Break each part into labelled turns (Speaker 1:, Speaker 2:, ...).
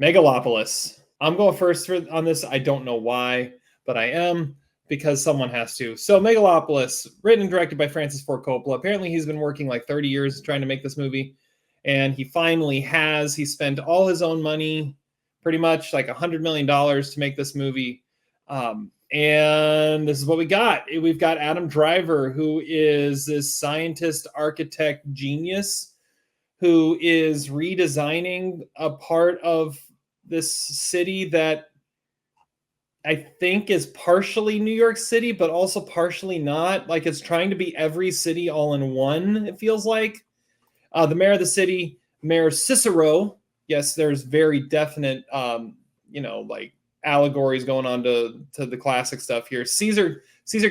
Speaker 1: Megalopolis. I'm going first on this. I don't know why, but I am because someone has to. So Megalopolis, written and directed by Francis Ford Coppola. Apparently he's been working like 30 years trying to make this movie, and he finally has. He spent all his own money, pretty much like $100 million to make this movie. And this is what we got. We've got Adam Driver, who is this scientist, architect, genius, who is redesigning a part of this city that I think is partially New York City, but also partially not. Like it's trying to be every city all in one, it feels like. The mayor of the city, Mayor Cicero. Yes, there's very definite, like allegories going on to the classic stuff here. Caesar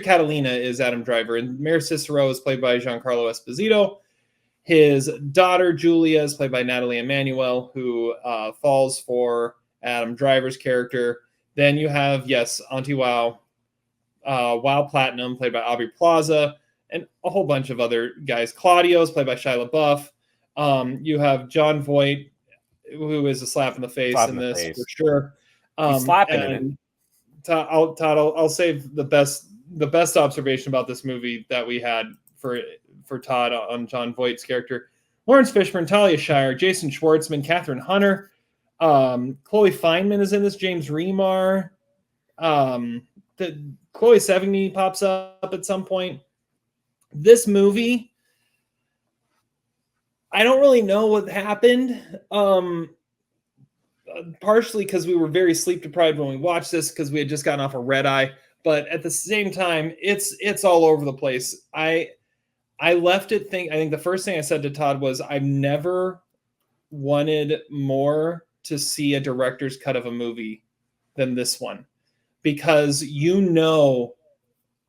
Speaker 1: Catalina is Adam Driver, and Mayor Cicero is played by Giancarlo Esposito. His daughter, Julia, is played by Natalie Emmanuel, who falls for Adam Driver's character. Then you have, Auntie Wow, Wow Platinum, played by Aubrey Plaza, and a whole bunch of other guys. Claudio is played by Shia LaBeouf. You have John Voight, who is a slap in the face in this, for sure.
Speaker 2: He's slapping in it.
Speaker 1: Todd, I'll save the best observation about this movie that we had for Todd on John Voight's character. Lawrence Fishburne, Talia Shire, Jason Schwartzman, Catherine Hunter, Chloe Fineman is in this, James Remar. Chloe Sevigny pops up at some point. This movie, I don't really know what happened. Partially because we were very sleep deprived when we watched this because we had just gotten off a red eye. But at the same time, it's all over the place. I left it I think the first thing I said to Todd was I've never wanted more to see a director's cut of a movie than this one, because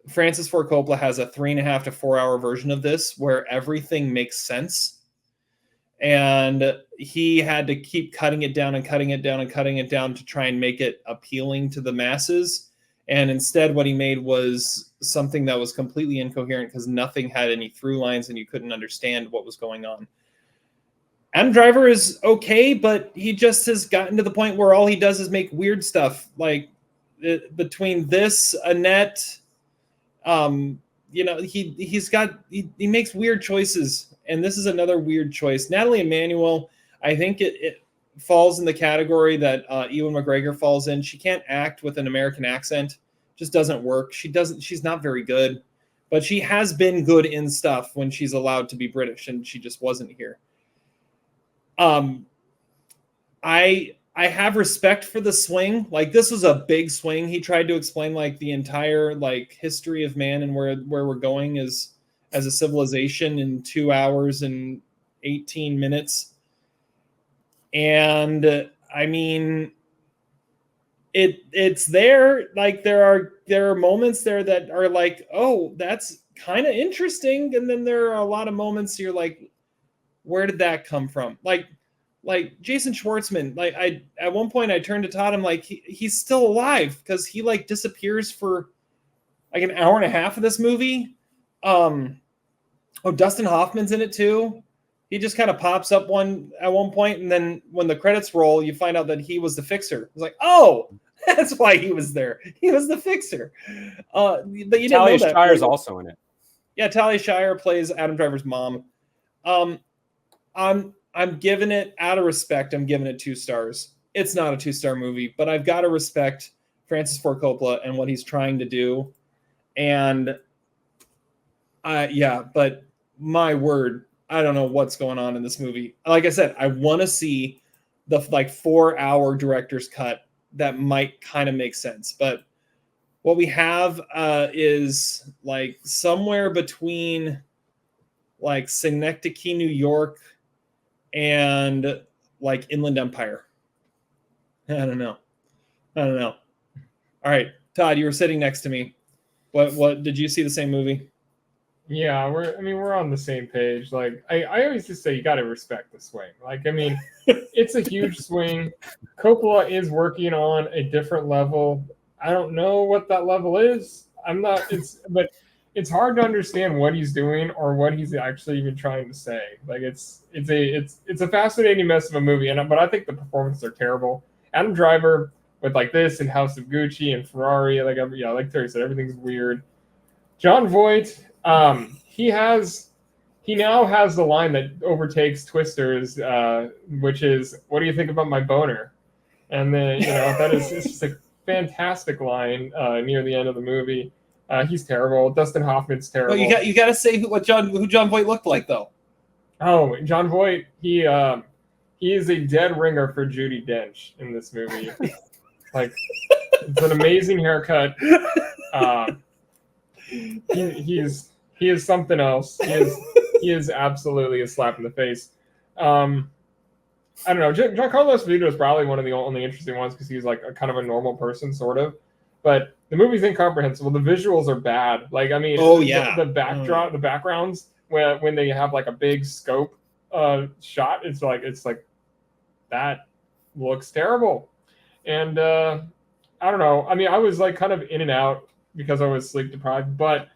Speaker 1: Francis Ford Coppola has a 3.5 to 4 hour version of this where everything makes sense. And he had to keep cutting it down and cutting it down and cutting it down to try and make it appealing to the masses. And instead, what he made was something that was completely incoherent because nothing had any through lines and you couldn't understand what was going on. Adam Driver is okay, but he just has gotten to the point where all he does is make weird stuff. Like between this, Annette, he makes weird choices. And this is another weird choice. Natalie Emmanuel, I think it falls in the category that Ewan McGregor falls in. She can't act with an American accent. Just doesn't work. She's not very good. But she has been good in stuff when she's allowed to be British, and she just wasn't here. I have respect for the swing. Like, this was a big swing. He tried to explain like the entire like history of man and where we're going as a civilization in 2 hours and 18 minutes. And I mean, it's there. Like there are moments there that are like, oh, that's kind of interesting. And then there are a lot of moments you're like, where did that come from? Like Jason Schwartzman, like at one point I turned to Todd, I'm like, he's still alive because he like disappears for like an hour and a half of this movie. Dustin Hoffman's in it too. He just kind of pops up at one point, and then when the credits roll, you find out that he was the fixer. It's like, oh, that's why he was there. He was the fixer. But you didn't know that. Talia
Speaker 2: Shire's also in it.
Speaker 1: Yeah, Talia Shire plays Adam Driver's mom. I'm giving it, out of respect, I'm giving it 2 stars. It's not a 2-star movie, but I've got to respect Francis Ford Coppola and what he's trying to do. And but my word, I don't know what's going on in this movie. Like I said, I want to see the 4-hour director's cut that might kind of make sense. But what we have is like somewhere between like Synecdoche, New York, and like Inland Empire. I don't know. All right, Todd, you were sitting next to me. What did you see the same movie?
Speaker 3: Yeah, we're on the same page. Like I always just say you got to respect the swing. Like, I mean, it's a huge swing. Coppola is working but it's hard to understand what he's doing or what he's actually even trying to say. Like it's a fascinating mess of a movie, but I think the performances are terrible. Adam Driver with like this and House of Gucci and Ferrari, like Terry said, everything's weird. Jon Voight, he now has the line that overtakes Twister's, which is, "What do you think about my boner?" And then that is it's just a fantastic line near the end of the movie. He's terrible. Dustin Hoffman's terrible.
Speaker 1: Well, you got to say who Jon Voight looked like though.
Speaker 3: Oh, Jon Voight, he is a dead ringer for Judi Dench in this movie. Like, it's an amazing haircut. He is something else. He is absolutely a slap in the face. I don't know. Giancarlos Esposito is probably one of the only interesting ones because he's like a kind of a normal person, sort of. But the movie's incomprehensible. The visuals are bad. Like, I mean, the backdrop, the backgrounds when they have like a big scope shot, it's like that looks terrible. And I don't know. I mean, I was like kind of in and out because I was sleep deprived. But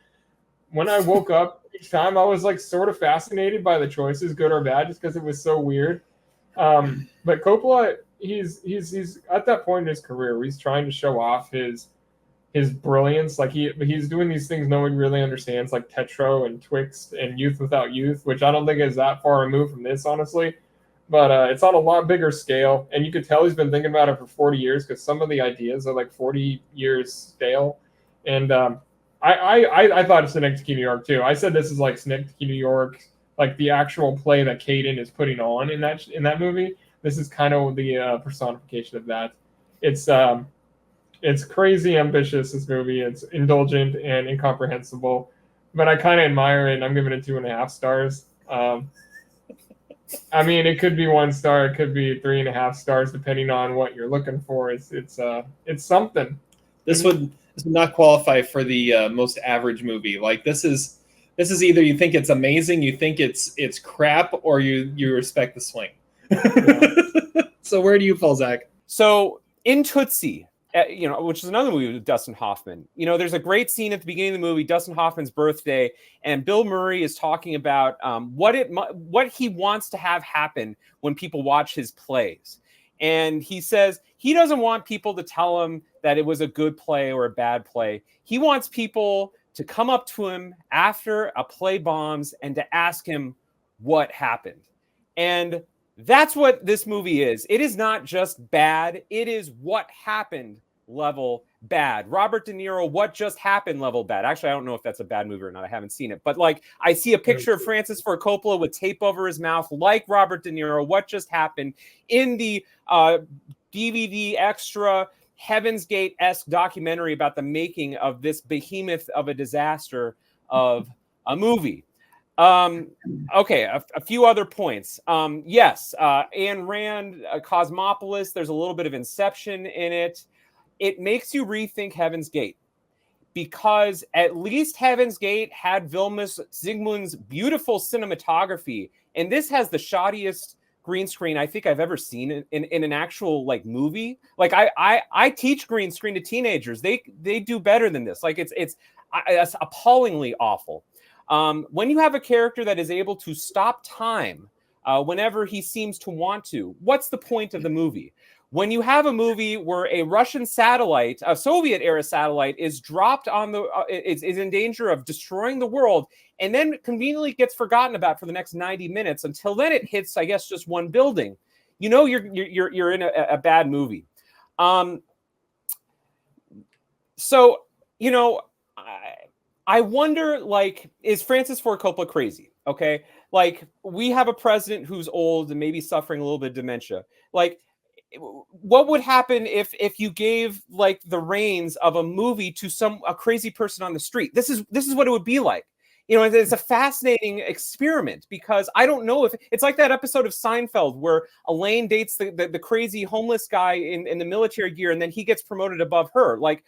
Speaker 3: when I woke up each time, I was like sort of fascinated by the choices, good or bad, just because it was so weird. But Coppola, he's at that point in his career where he's trying to show off his brilliance. Like he's doing these things no one really understands, like Tetro and Twixt and Youth Without Youth, which I don't think is that far removed from this, honestly. But it's on a lot bigger scale, and you could tell he's been thinking about it for 40 years because some of the ideas are like 40 years stale. And I thought of Synecdoche, New York too. I said this is like Synecdoche, New York, like the actual play that Caden is putting on in that movie. This is kind of the personification of that. It's crazy ambitious, this movie. It's indulgent and incomprehensible, but I kind of admire it, and I'm giving it 2.5 stars. I mean, it could be 1 star, it could be 3.5 stars, depending on what you're looking for. It's something.
Speaker 1: This would not qualify for the most average movie. Like this is either you think it's amazing, you think it's crap, or you respect the swing. Yeah. So where do you fall, Zach?
Speaker 2: So in Tootsie, which is another movie with Dustin Hoffman, there's a great scene at the beginning of the movie, Dustin Hoffman's birthday, and Bill Murray is talking about what he wants to have happen when people watch his plays. And he says he doesn't want people to tell him that it was a good play or a bad play. He wants people to come up to him after a play bombs and to ask him what happened. And that's what this movie is. It is not just bad. It is what happened level bad. Robert De Niro, what just happened level bad. Actually, I don't know if that's a bad movie or not. I haven't seen it. But like, I see a picture of Francis Ford Coppola with tape over his mouth, like Robert De Niro, what just happened, in the DVD extra Heaven's Gate-esque documentary about the making of this behemoth of a disaster of a movie. Okay, a few other points. Yes, Ayn Rand, Cosmopolis, there's a little bit of Inception in it. It makes you rethink Heaven's Gate, because at least Heaven's Gate had Vilmos Zsigmond's beautiful cinematography, and this has the shoddiest green screen I think I've ever seen in an actual like movie. Like I teach green screen to teenagers. They do better than this. Like it's appallingly awful. When you have a character that is able to stop time whenever he seems to want to, what's the point of the movie? When you have a movie where a Russian satellite, a Soviet-era satellite, is dropped on the, is in danger of destroying the world, and then conveniently gets forgotten about for the next 90 minutes until then it hits, I guess, just one building, you're in a bad movie. So I wonder, like, is Francis Ford Coppola crazy? Okay, like, we have a president who's old and maybe suffering a little bit of dementia. Like, what would happen if you gave like the reins of a movie to a crazy person on the street? This is what it would be like. It's a fascinating experiment, because I don't know if it's like that episode of Seinfeld where Elaine dates the crazy homeless guy in the military gear, and then he gets promoted above her. Like,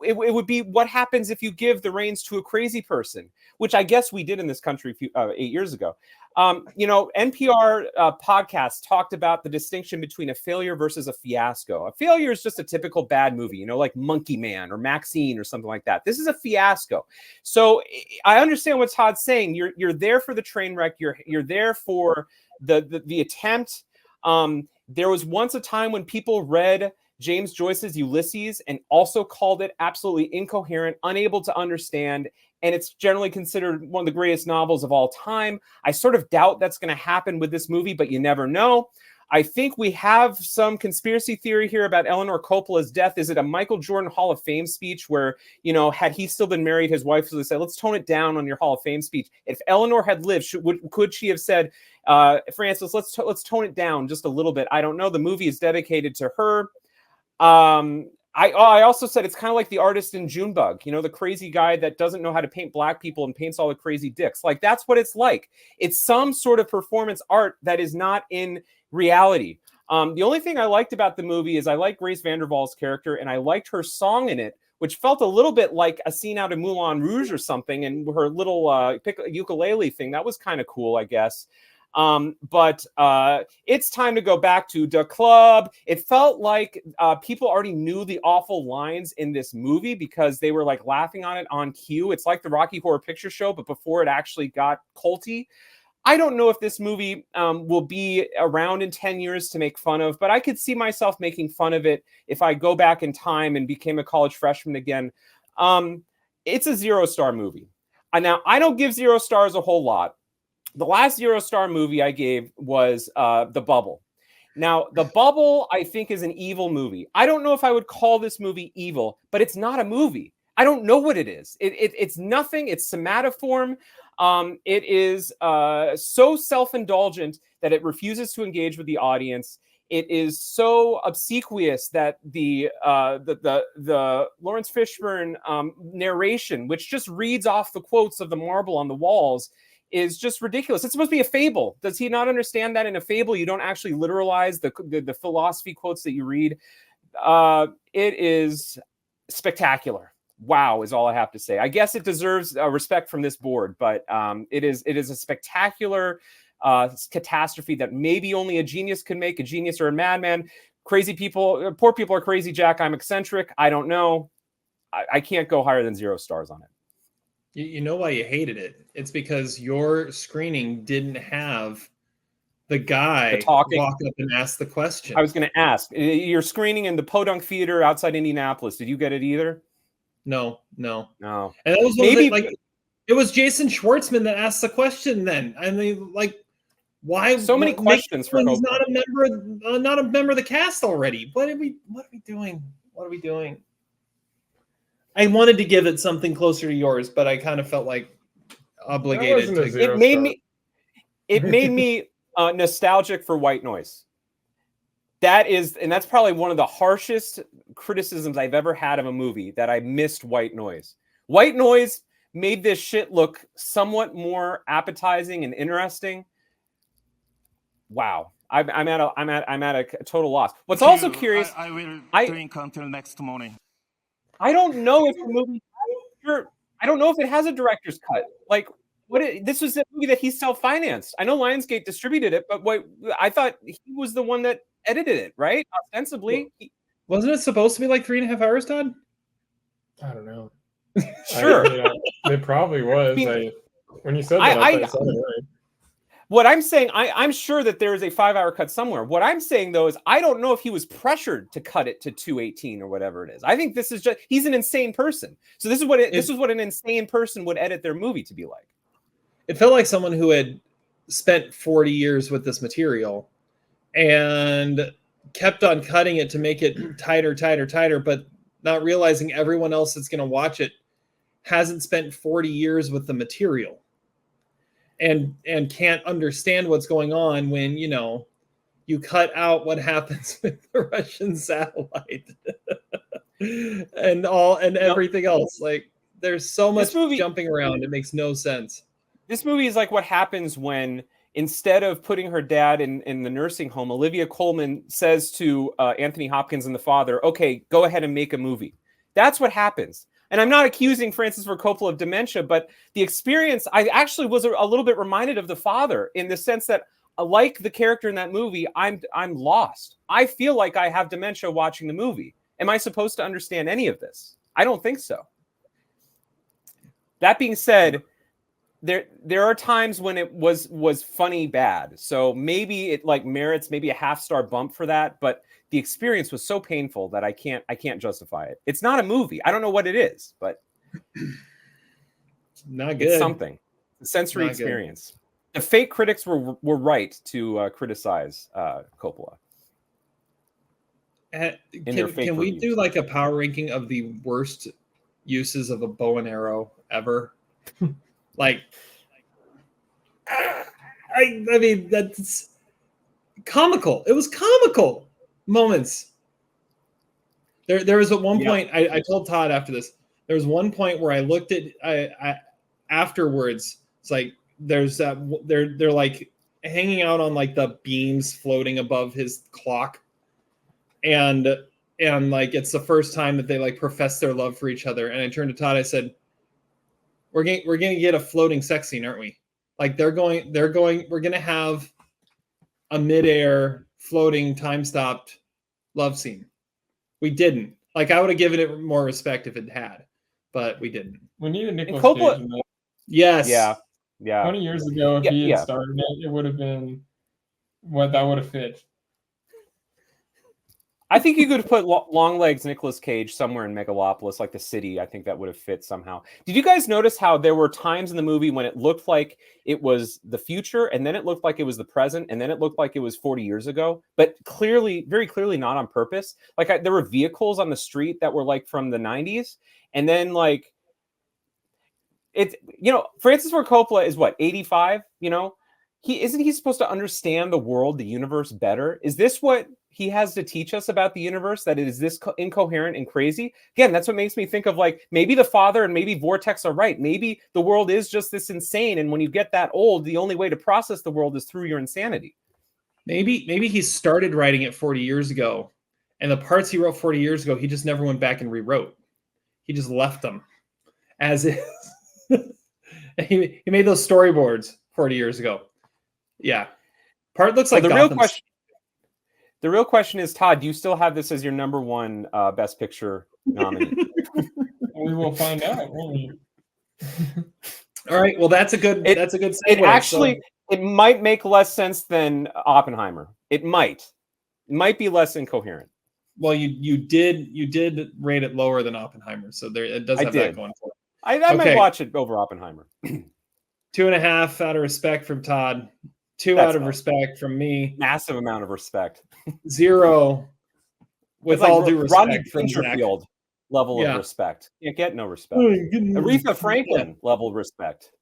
Speaker 2: it would be what happens if you give the reins to a crazy person, which I guess we did in this country 8 years ago. NPR podcast talked about the distinction between a failure versus a fiasco. A failure is just a typical bad movie, like Monkey Man or Maxine or something like that. This is a fiasco. So I understand what Todd's saying. You're there for the train wreck. You're there for the attempt. There was once a time when people read James Joyce's Ulysses and also called it absolutely incoherent, unable to understand, and it's generally considered one of the greatest novels of all time. I sort of doubt that's going to happen with this movie, but you never know. I think we have some conspiracy theory here about Eleanor Coppola's death. Is it a Michael Jordan Hall of Fame speech where, had he still been married, his wife would say, let's tone it down on your Hall of Fame speech. If Eleanor had lived, could she have said, Francis, let's tone it down just a little bit? I don't know. The movie is dedicated to her. I also said it's kind of like the artist in Junebug, the crazy guy that doesn't know how to paint black people and paints all the crazy dicks. Like, that's what it's like. It's some sort of performance art that is not in reality. The only thing I liked about the movie is I liked Grace Vanderwaal's character, and I liked her song in it, which felt a little bit like a scene out of Moulin Rouge or something, and her little ukulele thing. That was kind of cool, I guess. But it's time to go back to the club. It felt like people already knew the awful lines in this movie because they were like laughing on it on cue. It's like the Rocky Horror Picture Show, but before it actually got culty. I don't know if this movie will be around in 10 years to make fun of, but I could see myself making fun of it if I go back in time and became a college freshman again. It's a 0-star movie. Now, I don't give 0 stars a whole lot. The last 0-star movie I gave was The Bubble. Now, The Bubble, I think, is an evil movie. I don't know if I would call this movie evil, but it's not a movie. I don't know what it is. It's nothing. It's somatoform. It is so self-indulgent that it refuses to engage with the audience. It is so obsequious that the Lawrence Fishburne narration, which just reads off the quotes of the marble on the walls, is just ridiculous. It's supposed to be a fable. Does he not understand that in a fable you don't actually literalize the philosophy quotes that you read? It is spectacular. Wow is all I have to say. I guess it deserves respect from this board, but it is a spectacular catastrophe that maybe only a genius can make, a genius or a madman. Crazy people, poor people are crazy, Jack. I'm eccentric. I don't know. I can't go higher than 0 stars on it.
Speaker 1: You know why you hated it? It's because your screening didn't have the guy walk up and ask the question.
Speaker 2: I was going to ask. You're screening in the Podunk Theater outside Indianapolis. Did you get it either?
Speaker 1: No.
Speaker 2: And
Speaker 1: that was maybe it was Jason Schwartzman that asked the question. Then I mean, why?
Speaker 2: So many questions for
Speaker 1: Coppola. Not a member of the cast already. What are we doing? What are we doing? I wanted to give it something closer to yours, but I kind of felt like obligated.
Speaker 2: It made me nostalgic for White Noise. That's probably one of the harshest criticisms I've ever had of a movie, that I missed White Noise. White Noise made this shit look somewhat more appetizing and interesting. Wow. I'm at a total loss. What's also curious,
Speaker 4: I will drink until next morning.
Speaker 2: I don't know if the movie. I don't know if it has a director's cut. Like, this was a movie that he self-financed. I know Lionsgate distributed it, but I thought he was the one that edited it, right? Ostensibly,
Speaker 1: wasn't it supposed to be like 3.5 hours, Todd?
Speaker 3: I don't know.
Speaker 2: Sure,
Speaker 3: it probably was. When you said that, I thought it sounded right.
Speaker 2: What I'm saying, I'm sure that there is a 5-hour cut somewhere. What I'm saying, though, is I don't know if he was pressured to cut it to 2:18 or whatever it is. I think this is just, he's an insane person. So this is what an insane person would edit their movie to be like.
Speaker 1: It felt like someone who had spent 40 years with this material and kept on cutting it to make it tighter, but not realizing everyone else that's going to watch it hasn't spent 40 years with the material. And can't understand what's going on when, you cut out what happens with the Russian satellite and everything else. Like, there's so much jumping around. It makes no sense.
Speaker 2: This movie is like what happens when, instead of putting her dad in the nursing home, Olivia Colman says to Anthony Hopkins and the father, okay, go ahead and make a movie. That's what happens. And I'm not accusing Francis Ford Coppola of dementia, but the experience, I actually was a little bit reminded of the father in the sense that, like the character in that movie, I'm lost. I feel like I have dementia watching the movie. Am I supposed to understand any of this? I don't think so. That being said, there are times when it was funny bad. So maybe it like merits maybe a half-star bump for that, but the experience was so painful that I can't justify it. It's not a movie. I don't know what it is, but
Speaker 1: not good.
Speaker 2: It's something. The sensory experience. The fake critics were right to criticize Coppola.
Speaker 1: Can we do like a power ranking of the worst uses of a bow and arrow ever? Like, I mean, that's comical. It was comical moments. There was at one point, I told Todd after this, there was one point where I looked at, I afterwards, it's like, there's that, they're like hanging out on like the beams floating above his clock. And like, it's the first time that they like profess their love for each other. And I turned to Todd, I said, we're going to get a floating sex scene, aren't we? Like we're going to have a midair floating time-stopped love scene. We didn't. Like, I would have given it more respect if it had, but we didn't.
Speaker 3: We needed Nicolas Cage in that.
Speaker 1: Yes.
Speaker 2: Yeah.
Speaker 3: 20 years ago, if he had started it, it would have been what that would have fit.
Speaker 2: I think you could put Longlegs Nicolas Cage somewhere in Megalopolis, like the city. I think that would have fit somehow. Did you guys notice how there were times in the movie when it looked like it was the future, and then it looked like it was the present, and then it looked like it was 40 years ago, but clearly, very clearly not on purpose? Like there were vehicles on the street that were like from the 90s, and then like it, Francis Ford Coppola is what, 85? Isn't he supposed to understand the world, the universe better? Is this what he has to teach us about the universe, that it is this incoherent and crazy? Again, that's what makes me think of like, maybe the father and maybe Vortex are right. Maybe the world is just this insane. And when you get that old, the only way to process the world is through your insanity.
Speaker 1: Maybe he started writing it 40 years ago, and the parts he wrote 40 years ago, he just never went back and rewrote. He just left them as is. he made those storyboards 40 years ago. Yeah. Part looks like
Speaker 2: the real question is, Todd, do you still have this as your number one Best Picture nominee?
Speaker 3: We will find out.
Speaker 1: All right. Well, that's a good segue.
Speaker 2: It might make less sense than Oppenheimer. It might be less incoherent.
Speaker 1: Well, you did rate it lower than Oppenheimer, so it does have that going for it.
Speaker 2: I might watch it over Oppenheimer.
Speaker 1: 2.5 out of respect from Todd. 2 out of respect from me.
Speaker 2: Massive amount of respect.
Speaker 1: 0 with
Speaker 2: like
Speaker 1: all due respect
Speaker 2: Rodney
Speaker 1: from Zach.
Speaker 2: level of respect. Can't get no respect. Aretha Franklin level of respect.